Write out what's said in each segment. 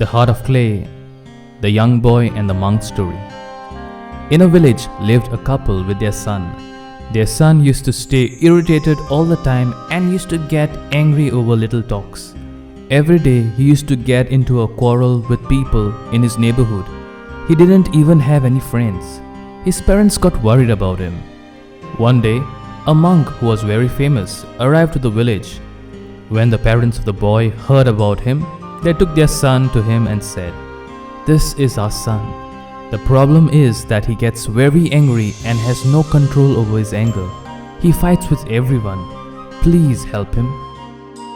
The Heart of Clay, the Young Boy and the Monk Story. In a village lived a couple with their son. Their son used to stay irritated all the time and used to get angry over little talks. Every day he used to get into a quarrel with people in his neighborhood. He didn't even have any friends. His parents got worried about him. One day, a monk who was very famous arrived to the village. When the parents of the boy heard about him, they took their son to him and said, "This is our son. The problem is that he gets very angry and has no control over his anger. He fights with everyone. Please help him."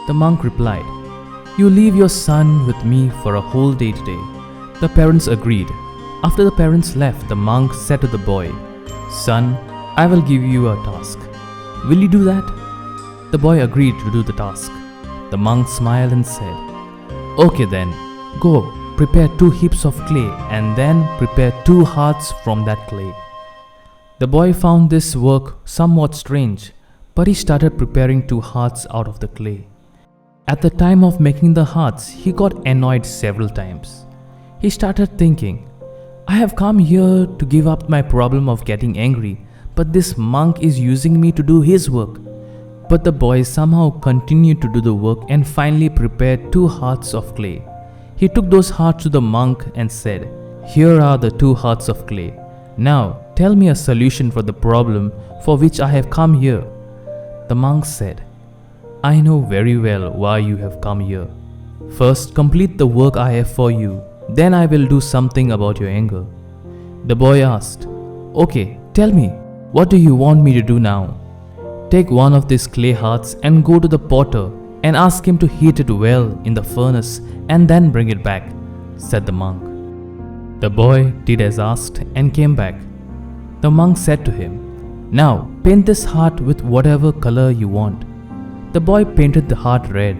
The monk replied, "You leave your son with me for a whole day today." The parents agreed. After the parents left, the monk said to the boy, "Son, I will give you a task. Will you do that?" The boy agreed to do the task. The monk smiled and said, "Okay then, go prepare 2 heaps of clay and then prepare 2 hearts from that clay." The boy found this work somewhat strange, but he started preparing 2 hearts out of the clay. At the time of making the hearts, he got annoyed several times. He started thinking, "I have come here to give up my problem of getting angry, but this monk is using me to do his work." But the boy somehow continued to do the work and finally prepared 2 hearts of clay. He took those hearts to the monk and said, "Here are the 2 hearts of clay. Now tell me a solution for the problem for which I have come here." The monk said, "I know very well why you have come here. First complete the work I have for you, then I will do something about your anger." The boy asked, "Okay, tell me, what do you want me to do now?" "Take one of these clay hearts and go to the potter and ask him to heat it well in the furnace and then bring it back," said the monk. The boy did as asked and came back. The monk said to him, "Now paint this heart with whatever color you want." The boy painted the heart red.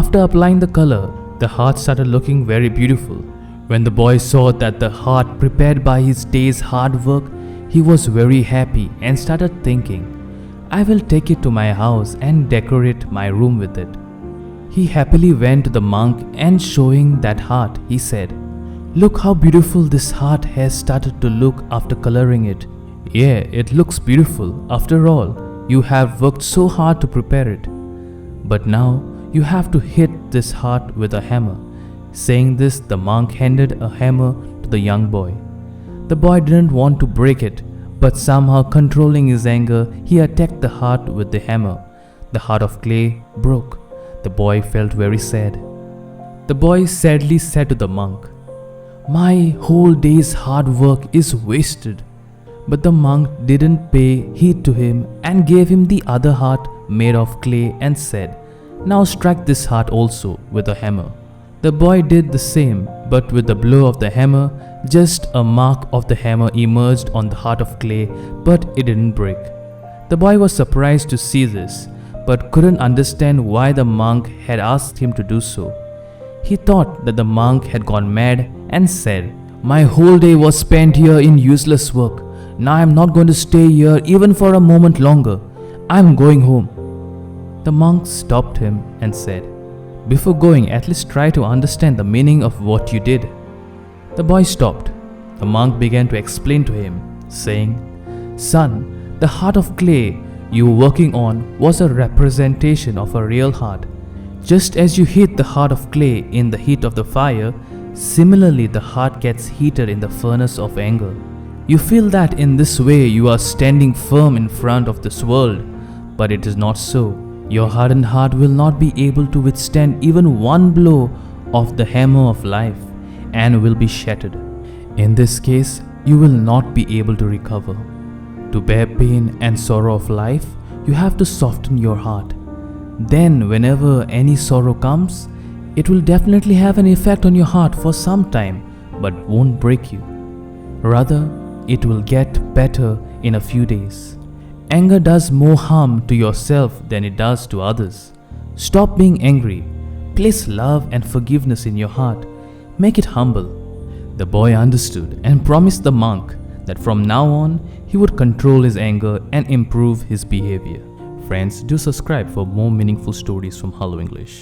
After applying the color, the heart started looking very beautiful. When the boy saw that the heart prepared by his day's hard work, he was very happy and started thinking, "I will take it to my house and decorate my room with it." He happily went to the monk and showing that heart, he said, "Look how beautiful this heart has started to look after coloring it." "Yeah, it looks beautiful. After all, you have worked so hard to prepare it. But now you have to hit this heart with a hammer." Saying this, the monk handed a hammer to the young boy. The boy didn't want to break it, but somehow controlling his anger, he attacked the heart with the hammer. The heart of clay broke. The boy felt very sad. The boy sadly said to the monk, "My whole day's hard work is wasted." But the monk didn't pay heed to him and gave him the other heart made of clay and said, "Now strike this heart also with a hammer." The boy did the same, but with the blow of the hammer, just a mark of the hammer emerged on the heart of clay, but it didn't break. The boy was surprised to see this, but couldn't understand why the monk had asked him to do so. He thought that the monk had gone mad and said, "My whole day was spent here in useless work. Now I am not going to stay here even for a moment longer. I am going home." The monk stopped him and said, "Before going, at least try to understand the meaning of what you did." The boy stopped. The monk began to explain to him, saying, "Son, the heart of clay you were working on was a representation of a real heart. Just as you heat the heart of clay in the heat of the fire, similarly the heart gets heated in the furnace of anger. You feel that in this way you are standing firm in front of this world, but it is not so. Your hardened heart will not be able to withstand even one blow of the hammer of life and will be shattered. In this case, you will not be able to recover. To bear pain and sorrow of life, you have to soften your heart. Then, whenever any sorrow comes, it will definitely have an effect on your heart for some time, but won't break you. Rather, it will get better in a few days. Anger does more harm to yourself than it does to others. Stop being angry. Place love and forgiveness in your heart. Make it humble." The boy understood and promised the monk that from now on he would control his anger and improve his behavior. Friends, do subscribe for more meaningful stories from Hello English.